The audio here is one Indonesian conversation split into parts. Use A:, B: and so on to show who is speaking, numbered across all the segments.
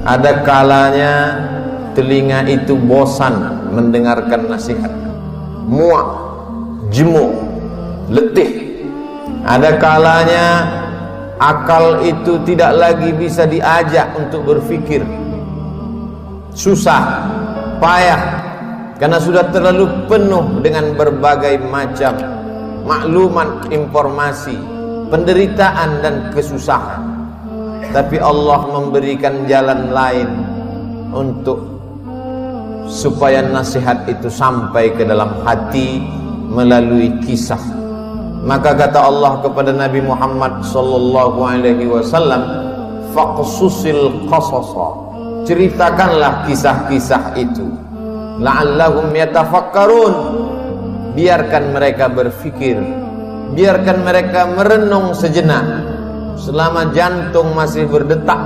A: Ada kalanya telinga itu bosan mendengarkan nasihat, muak, jemu, letih. Ada kalanya akal itu tidak lagi bisa diajak untuk berpikir, susah, payah, karena sudah terlalu penuh dengan berbagai macam maklumat, informasi, penderitaan dan kesusahan. Tapi Allah memberikan jalan lain untuk supaya nasihat itu sampai ke dalam hati melalui kisah. Maka kata Allah kepada Nabi Muhammad sallallahu alaihi wasallam, faqsusil qasasa, ceritakanlah kisah-kisah itu, la'allahum yatafakkarun, biarkan mereka berfikir, biarkan mereka merenung sejenak. Selama jantung masih berdetak,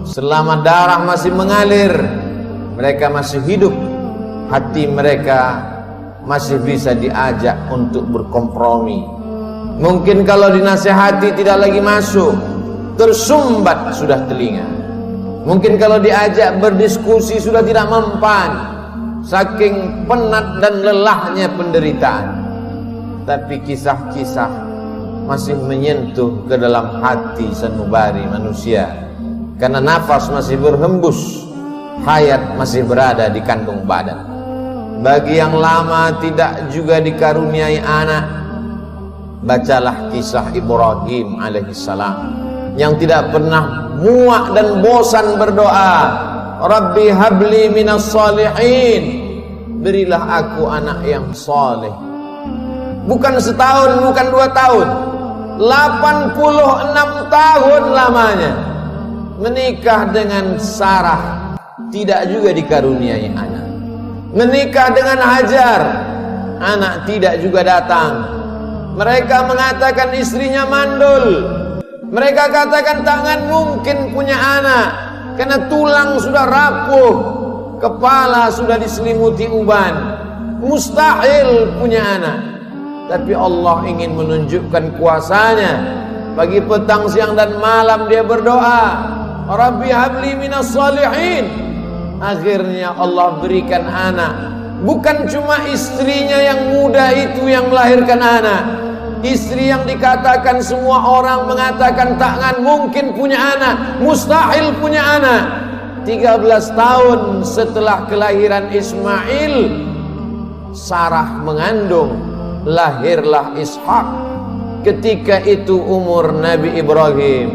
A: selama darah masih mengalir, mereka masih hidup, hati mereka masih bisa diajak untuk berkompromi. Mungkin kalau dinasihati tidak lagi masuk, tersumbat sudah telinga. Mungkin kalau diajak berdiskusi sudah tidak mempan, saking penat dan lelahnya penderitaan. Tapi kisah-kisah masih menyentuh ke dalam hati sanubari manusia, karena nafas masih berhembus, hayat masih berada di kandung badan. Bagi yang lama tidak juga dikaruniai anak, bacalah kisah Ibrahim alaihissalam yang tidak pernah muak dan bosan berdoa, Rabbi habli minas salihin, berilah aku anak yang saleh. Bukan setahun, bukan 2 tahun, 86 tahun lamanya menikah dengan Sarah, tidak juga dikaruniai anak. Menikah dengan Hajar, anak tidak juga datang. Mereka mengatakan istrinya mandul, mereka katakan tangan mungkin punya anak, karena tulang sudah rapuh, kepala sudah diselimuti uban, mustahil punya anak. Tapi Allah ingin menunjukkan kuasanya. Pagi, petang, siang dan malam dia berdoa, Rabbi habli minas salihin. Akhirnya Allah berikan anak. Bukan cuma istrinya yang muda itu yang melahirkan anak, istri yang dikatakan semua orang mengatakan takkan mungkin punya anak, mustahil punya anak. 13 tahun setelah kelahiran Ismail, Sarah mengandung, lahirlah Ishak. Ketika itu umur Nabi Ibrahim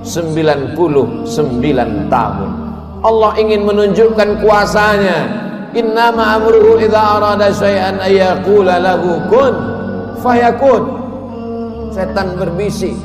A: 99 tahun. Allah ingin menunjukkan kuasanya. Innama amruhu idza arada syai'an ayyaqula lahu kun fayakun. Setan berbisik,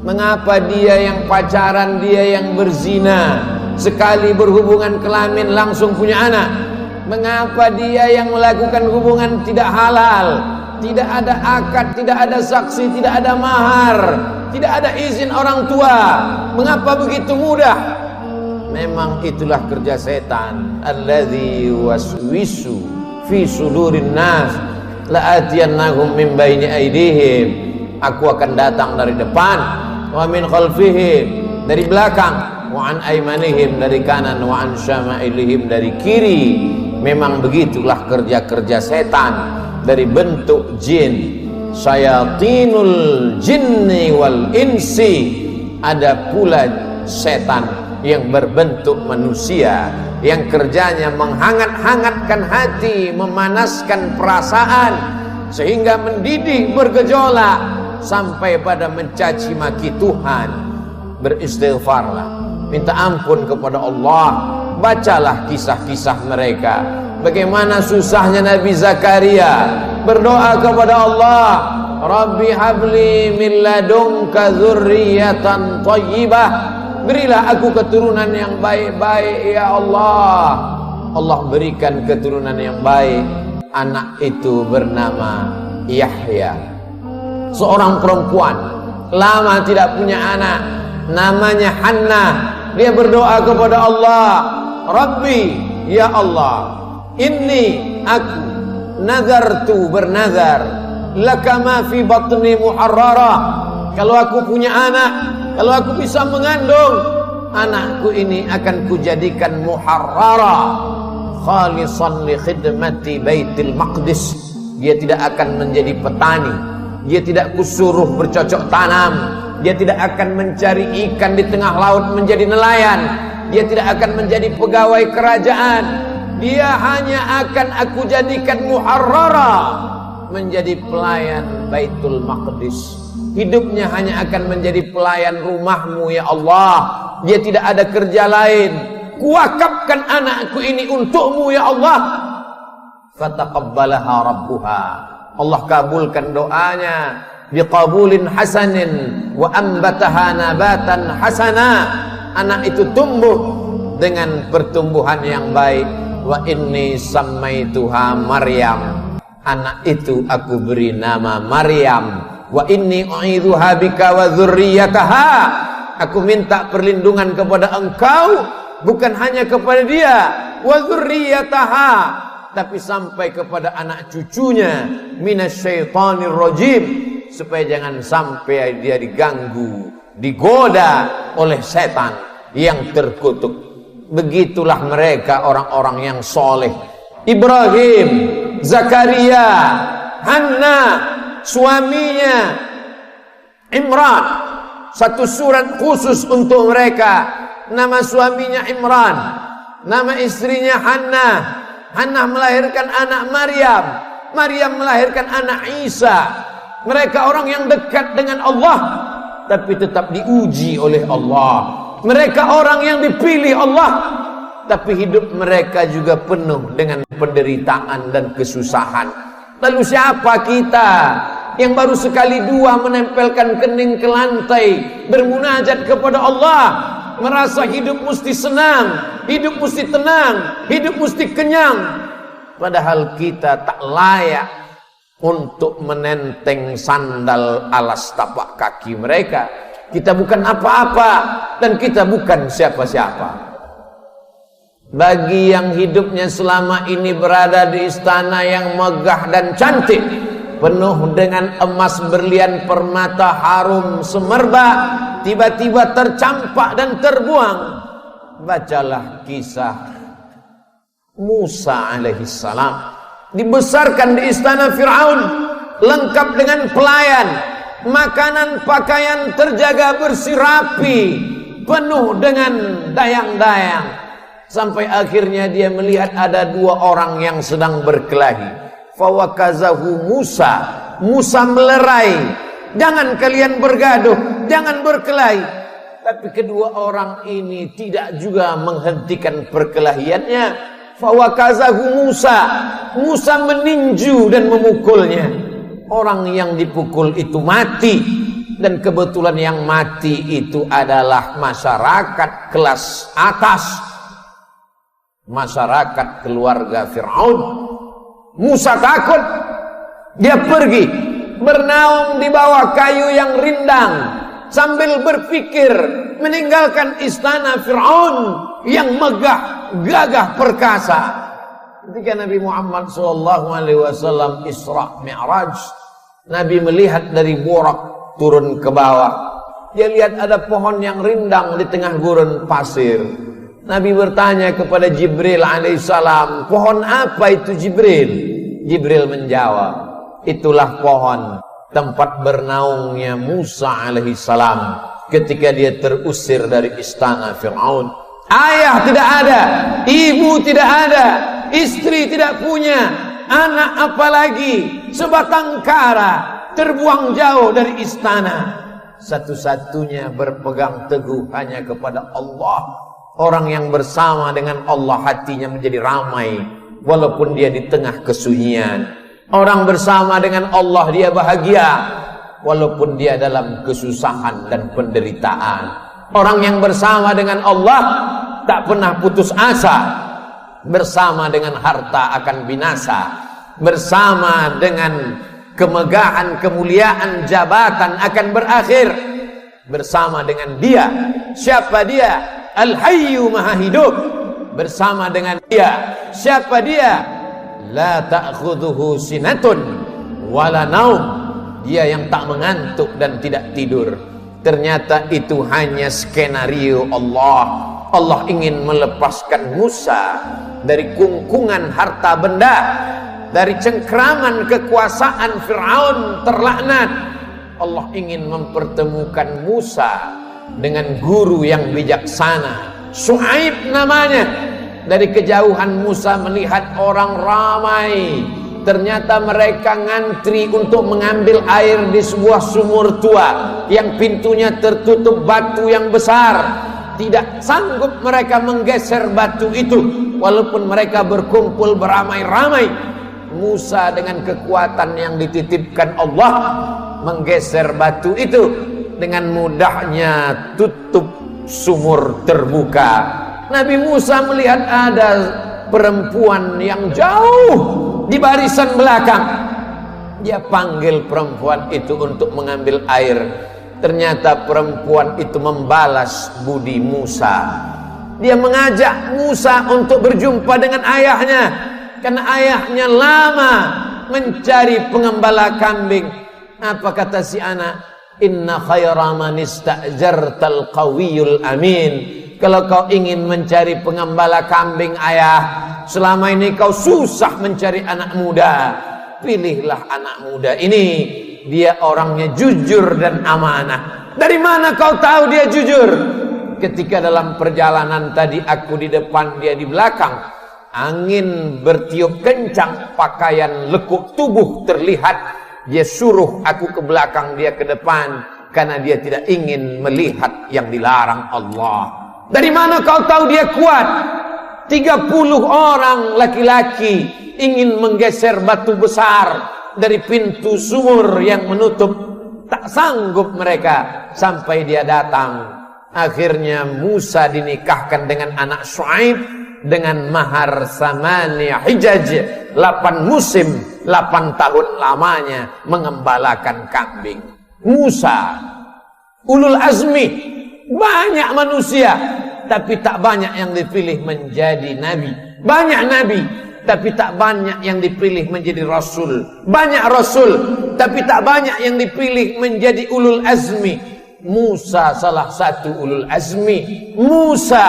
A: mengapa dia yang pacaran, dia yang berzina, sekali berhubungan kelamin langsung punya anak? Mengapa dia yang melakukan hubungan tidak halal, tidak ada akad, tidak ada saksi, tidak ada mahar, tidak ada izin orang tua, mengapa begitu mudah? Memang itulah kerja setan. Alladzi waswisu fi sudurin nas la'atiyannahum min baini aydihim. Aku akan datang dari depan, wa min khalfihim, dari belakang, wa an aymanihim, dari kanan, wa an syama'ilihim, dari kiri. Memang begitulah kerja-kerja setan dari bentuk jin. Syayatinul jinni wal insi. Ada pula setan yang berbentuk manusia, yang kerjanya menghangat-hangatkan hati, memanaskan perasaan, sehingga mendidih bergejolak sampai pada mencaci maki Tuhan. Beristighfarlah, minta ampun kepada Allah. Bacalah kisah-kisah mereka, bagaimana susahnya Nabi Zakaria berdoa kepada Allah, Rabbi habli min ladunka dzurriyyatan thayyibah, berilah aku keturunan yang baik-baik ya Allah. Allah berikan keturunan yang baik. Anak itu bernama Yahya, seorang perempuan lama tidak punya anak, namanya Hannah. Dia berdoa kepada Allah, Rabbi ya Allah, inni aku nazartu, bernazar, laka ma fi batni muharrarah. Kalau aku punya anak, kalau aku bisa mengandung, anakku ini akan kujadikan muharrara khalisan li khidmati Baitul Maqdis. Dia tidak akan menjadi petani, dia tidak kusuruh bercocok tanam, dia tidak akan mencari ikan di tengah laut menjadi nelayan, dia tidak akan menjadi pegawai kerajaan. Dia hanya akan aku jadikan muharrara, menjadi pelayan Baitul Maqdis. Hidupnya hanya akan menjadi pelayan rumahmu ya Allah. Dia tidak ada kerja lain. Kuwakafkan anakku ini untukmu ya Allah. Fataqabbalaha rabbuha. Allah kabulkan doanya biqabulin hasanin wa ambataha nabatan hasana. Anak itu tumbuh dengan pertumbuhan yang baik. Wa inni sammaituha Maryam. Anak itu aku beri nama Maryam. Wa inni u'idzuha bika wa dzurriyyataha. Aku minta perlindungan kepada engkau, bukan hanya kepada dia, wa dzurriyyataha, tapi sampai kepada anak cucunya, minasyaitonir rajim, supaya jangan sampai dia diganggu, digoda oleh setan yang terkutuk. Begitulah mereka orang-orang yang soleh. Ibrahim, Zakaria, Hanna, suaminya Imran, satu surat khusus untuk mereka. Nama suaminya Imran, nama istrinya Hanna. Hanna melahirkan anak Maryam, Maryam melahirkan anak Isa. Mereka orang yang dekat dengan Allah, tapi tetap diuji oleh Allah. Mereka orang yang dipilih Allah, tapi hidup mereka juga penuh dengan penderitaan dan kesusahan. Lalu siapa kita yang baru sekali dua menempelkan kening ke lantai, bermunajat kepada Allah, merasa hidup mesti senang, hidup mesti tenang, hidup mesti kenyang, padahal kita tak layak untuk menenteng sandal alas tapak kaki mereka. Kita bukan apa-apa dan kita bukan siapa-siapa. Bagi yang hidupnya selama ini berada di istana yang megah dan cantik, penuh dengan emas berlian permata harum semerbak, tiba-tiba tercampak dan terbuang, bacalah kisah Musa alaihissalam. Dibesarkan di istana Fir'aun, lengkap dengan pelayan, makanan pakaian terjaga bersih rapi, penuh dengan dayang-dayang. Sampai akhirnya dia melihat ada dua orang yang sedang berkelahi. Fawakazahu Musa. Musa melerai, jangan kalian bergaduh, jangan berkelahi. Tapi kedua orang ini tidak juga menghentikan perkelahiannya. Fawakazahu Musa. Musa meninju dan memukulnya. Orang yang dipukul itu mati. Dan kebetulan yang mati itu adalah masyarakat kelas atas, masyarakat keluarga Fir'aun. Musa takut. Dia pergi bernaung di bawah kayu yang rindang sambil berpikir meninggalkan istana Fir'aun yang megah, gagah, perkasa. Ketika Nabi Muhammad SAW Isra Mi'raj, Nabi melihat dari Burak turun ke bawah. Dia lihat ada pohon yang rindang di tengah gurun pasir. Nabi bertanya kepada Jibril alaihissalam, pohon apa itu Jibril? Jibril menjawab, itulah pohon tempat bernaungnya Musa alaihissalam ketika dia terusir dari istana Fir'aun. Ayah tidak ada, ibu tidak ada, istri tidak punya, anak apalagi, sebatang kara, terbuang jauh dari istana. Satu-satunya berpegang teguh hanya kepada Allah. Orang yang bersama dengan Allah hatinya menjadi ramai walaupun dia di tengah kesunyian. Orang bersama dengan Allah dia bahagia walaupun dia dalam kesusahan dan penderitaan. Orang yang bersama dengan Allah tak pernah putus asa. Bersama dengan harta akan binasa, bersama dengan kemegahan, kemuliaan, jabatan akan berakhir. Bersama dengan dia, siapa dia? Al-Hayyu Maha Hidup. Bersama dengan dia, siapa dia? La ta'khudhuhu sinatun wala naum. Dia yang tak mengantuk dan tidak tidur. Ternyata itu hanya skenario Allah. Allah ingin melepaskan Musa dari kungkungan harta benda, dari cengkraman kekuasaan Fir'aun terlaknat. Allah ingin mempertemukan Musa dengan guru yang bijaksana, Syuaib namanya. Dari kejauhan Musa melihat orang ramai. Ternyata mereka ngantri untuk mengambil air di sebuah sumur tua yang pintunya tertutup batu yang besar. Tidak sanggup mereka menggeser batu itu, walaupun mereka berkumpul beramai-ramai. Musa dengan kekuatan yang dititipkan Allah menggeser batu itu. Dengan mudahnya tutup sumur terbuka. Nabi Musa melihat ada perempuan yang jauh di barisan belakang. Dia panggil perempuan itu untuk mengambil air. Ternyata perempuan itu membalas budi Musa. Dia mengajak Musa untuk berjumpa dengan ayahnya, karena ayahnya lama mencari pengembala kambing. Apa kata si anak? Inna khaira man ista'jartal qawiyul amin. Kalau kau ingin mencari pengembala kambing ayah, selama ini kau susah mencari anak muda, pilihlah anak muda ini. Dia orangnya jujur dan amanah. Dari mana kau tahu dia jujur? Ketika dalam perjalanan tadi aku di depan, dia di belakang. Angin bertiup kencang, pakaian lekuk tubuh terlihat. Dia suruh aku ke belakang, dia ke depan, karena dia tidak ingin melihat yang dilarang Allah. Dari mana kau tahu dia kuat? 30 orang laki-laki ingin menggeser batu besar dari pintu sumur yang menutup. Tak sanggup mereka sampai dia datang. Akhirnya Musa dinikahkan dengan anak Syuaib dengan mahar samania hijaj, 8 musim, 8 tahun lamanya mengembalakan kambing. Musa ulul azmi. Banyak manusia, tapi tak banyak yang dipilih menjadi nabi. Banyak nabi, tapi tak banyak yang dipilih menjadi rasul. Banyak rasul, tapi tak banyak yang dipilih menjadi ulul azmi. Musa salah satu ulul azmi. Musa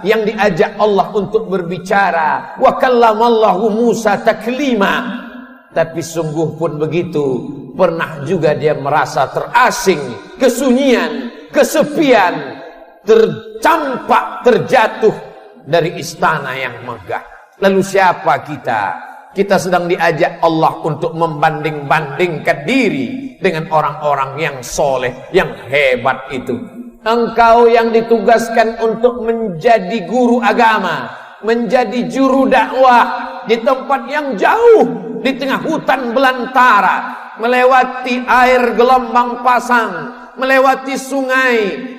A: yang diajak Allah untuk berbicara. Wa kallamallahu Musa taklima. Tapi sungguh pun begitu, pernah juga dia merasa terasing, kesunyian, kesepian, tercampak, terjatuh dari istana yang megah. Lalu siapa kita? Kita sedang diajak Allah untuk membanding-bandingkan diri dengan orang-orang yang soleh, yang hebat itu. Engkau yang ditugaskan untuk menjadi guru agama, menjadi juru dakwah di tempat yang jauh, di tengah hutan belantara, melewati air gelombang pasang, melewati sungai,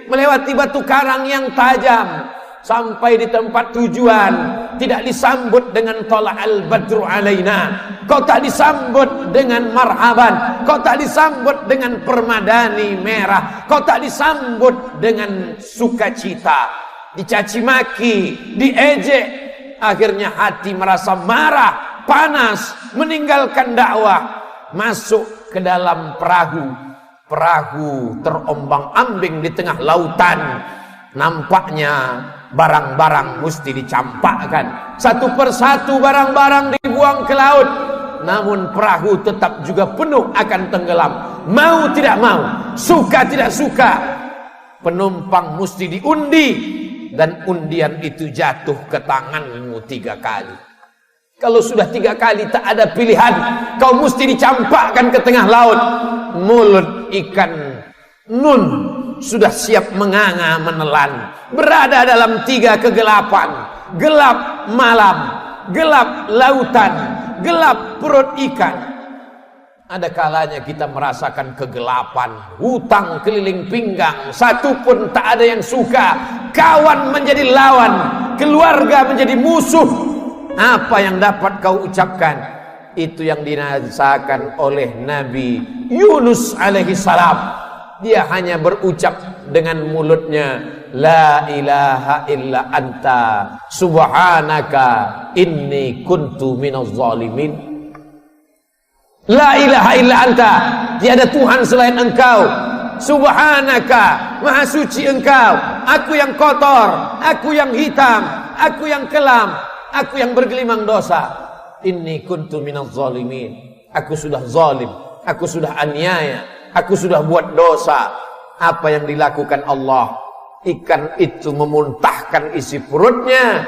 A: melewati batu karang yang tajam, sampai di tempat tujuan tidak disambut dengan tola'al badru alaina. Kau tak disambut dengan marhaban, kau tak disambut dengan permadani merah, kau tak disambut dengan sukacita. Dicaci maki, diejek. Akhirnya hati merasa marah, panas, meninggalkan dakwah, masuk ke dalam perahu. Perahu terombang-ambing di tengah lautan. Nampaknya barang-barang mesti dicampakkan. Satu persatu barang-barang dibuang ke laut. Namun perahu tetap juga penuh akan tenggelam. Mau tidak mau, suka tidak suka, penumpang mesti diundi. Dan undian itu jatuh ke tanganmu 3 kali. Kalau sudah 3 kali tak ada pilihan, kau mesti dicampakkan ke tengah laut. Mulut ikan nun sudah siap menganga menelan, berada dalam 3 kegelapan. Gelap malam, gelap lautan, gelap perut ikan. Ada kalanya kita merasakan kegelapan, hutang keliling pinggang, satu pun tak ada yang suka. Kawan menjadi lawan, keluarga menjadi musuh. Apa yang dapat kau ucapkan? Itu yang dirasakan oleh Nabi Yunus alaihi salam. Dia hanya berucap dengan mulutnya, la ilaha illa anta subhanaka inni kuntu minaz zalimin. La ilaha illa anta, tiada Tuhan selain engkau, Subhanaka, maha suci engkau, aku yang kotor, aku yang hitam, aku yang kelam, aku yang bergelimang dosa. Inni kuntu minaz zalimin. Aku sudah zalim, aku sudah aniaya, aku sudah buat dosa. Apa yang dilakukan Allah? Ikan itu memuntahkan isi perutnya.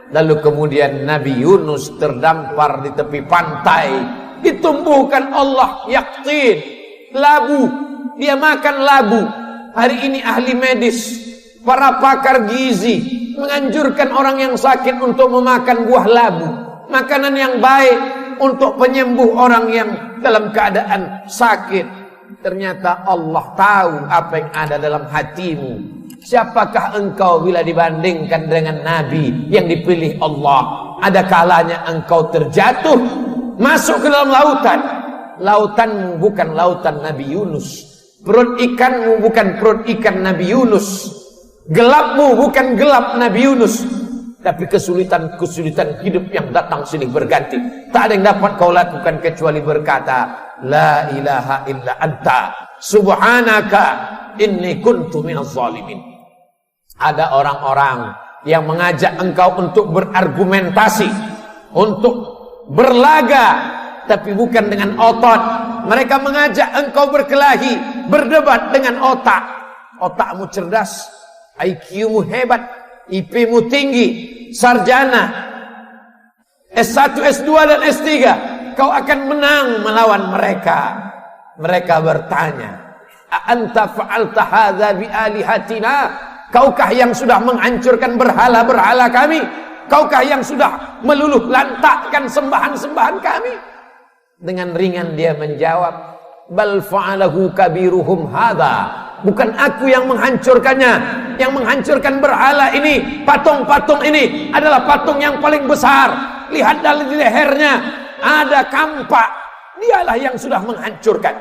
A: Lalu kemudian Nabi Yunus terdampar di tepi pantai. Ditumbuhkan Allah yaktin, labu. Dia makan labu. Hari ini ahli medis, para pakar gizi menganjurkan orang yang sakit untuk memakan buah labu. Makanan yang baik untuk penyembuh orang yang dalam keadaan sakit. Ternyata Allah tahu apa yang ada dalam hatimu. Siapakah engkau bila dibandingkan dengan Nabi yang dipilih Allah? Ada kalanya engkau terjatuh, masuk ke dalam lautan. Lautanmu bukan lautan Nabi Yunus. Perut ikanmu bukan perut ikan Nabi Yunus. Gelapmu bukan gelap Nabi Yunus. Tapi kesulitan-kesulitan hidup yang datang silih berganti. Tak ada yang dapat kau lakukan kecuali berkata, La ilaha illa anta, subhanaka, inni kuntu minaz zalimin. Ada orang-orang yang mengajak engkau untuk berargumentasi, untuk berlaga, tapi bukan dengan otot. Mereka mengajak engkau berkelahi, berdebat dengan otak. Otakmu cerdas, IQ-mu hebat, IP-mu tinggi, sarjana, S1, S2 dan S3. Kau akan menang melawan mereka. Mereka bertanya, A anta fa'alta hadza bi alihatina? Kaukah yang sudah menghancurkan berhala-berhala kami? Kaukah yang sudah meluluh lantakkan sembahan-sembahan kami? Dengan ringan dia menjawab, Bal fa'alahu kabiruhum hadza. Bukan aku yang menghancurkannya. Yang menghancurkan berhala ini, patung-patung ini adalah patung yang paling besar. Lihat dari lehernya ada kampak. Dialah yang sudah menghancurkan.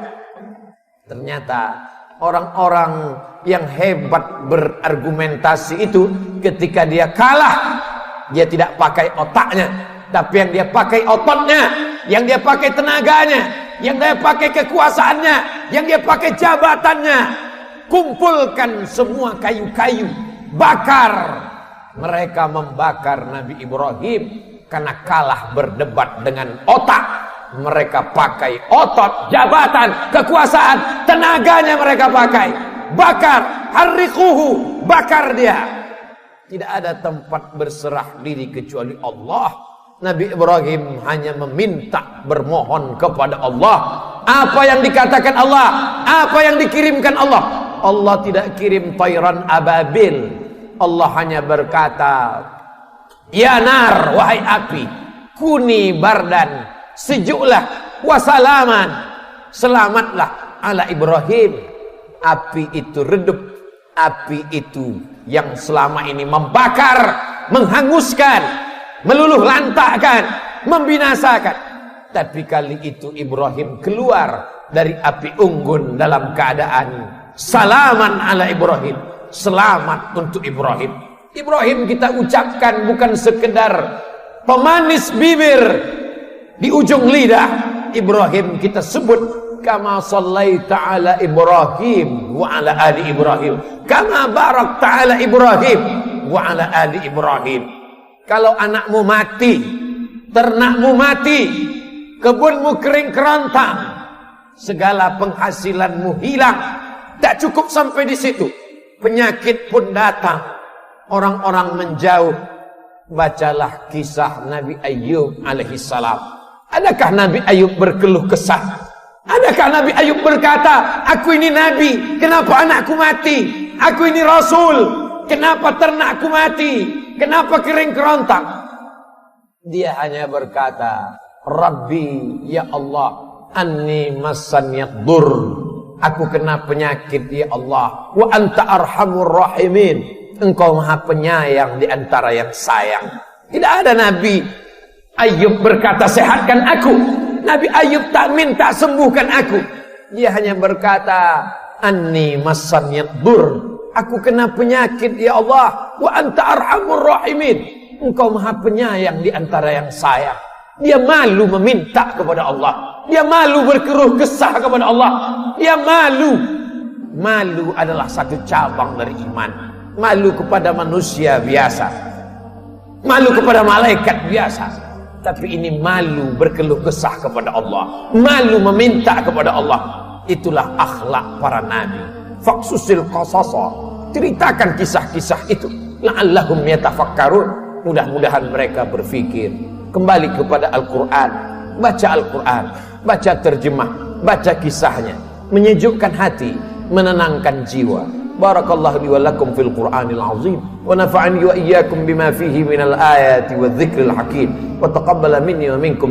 A: Ternyata orang-orang yang hebat berargumentasi itu, ketika dia kalah, dia tidak pakai otaknya, tapi yang dia pakai ototnya, yang dia pakai tenaganya, yang dia pakai kekuasaannya, yang dia pakai jabatannya. Kumpulkan semua kayu-kayu, bakar. Mereka membakar Nabi Ibrahim karena kalah berdebat dengan otak. Mereka pakai otot, jabatan, kekuasaan, tenaganya mereka pakai. Bakar, harriquhu, bakar dia. Tidak ada tempat berserah diri kecuali Allah. Nabi Ibrahim hanya meminta, bermohon kepada Allah. Apa yang dikatakan Allah, apa yang dikirimkan Allah. Allah tidak kirim tayran ababil. Allah hanya berkata, Ya nar, wahai api, kuni bardan, sejuklah, wasalaman, selamatlah ala Ibrahim. Api itu redup, api itu yang selama ini membakar, menghanguskan, meluluh lantakkan, membinasakan. Tapi kali itu Ibrahim keluar dari api unggun dalam keadaan salaman ala Ibrahim, selamat untuk Ibrahim. Ibrahim kita ucapkan bukan sekedar pemanis bibir di ujung lidah. Ibrahim kita sebut kama sallaita ala Ibrahim wa ala ali Ibrahim, kama barakta ala Ibrahim wa ala ali Ibrahim. Kalau anakmu mati, ternakmu mati, kebunmu kering kerontang, segala penghasilanmu hilang, tak cukup sampai di situ, penyakit pun datang, orang-orang menjauh. Bacalah kisah Nabi Ayub alaihissalam. Adakah Nabi Ayub berkeluh kesah? Adakah Nabi Ayub berkata, aku ini Nabi, kenapa anakku mati? Aku ini Rasul, kenapa ternakku mati? Kenapa kering kerontang? Dia hanya berkata, Rabbi, ya Allah, anni massanyad dur. Aku kena penyakit ya Allah. Wa anta arhamur rahimin. Engkau maha penyayang di antara yang sayang. Tidak ada Nabi Ayub berkata sehatkan aku. Nabi Ayub tak minta sembuhkan aku. Dia hanya berkata anni massanyad dur. Aku kena penyakit ya Allah. Wa anta arhamur rahimin. Engkau maha penyayang di antara yang sayang. Dia malu meminta kepada Allah. Dia malu berkeluh kesah kepada Allah. Dia malu Malu adalah satu cabang dari iman. Malu kepada manusia biasa, malu kepada malaikat biasa, tapi ini malu berkeluh kesah kepada Allah, malu meminta kepada Allah. Itulah akhlak para nabi. Faqsusil qasasa, ceritakan kisah-kisah itu, la'allahum yatafakkarun, mudah-mudahan mereka berfikir. Kembali kepada Al-Quran, baca Al-Quran, baca terjemah, baca kisahnya, menyejukkan hati, menenangkan jiwa. Barakallahu li wa lakum fil Qur'anil azim wa nafa'ani wa iyyakum bima fihi minal ayati wadh-dhikril hakim wa taqabbala minni wa minkum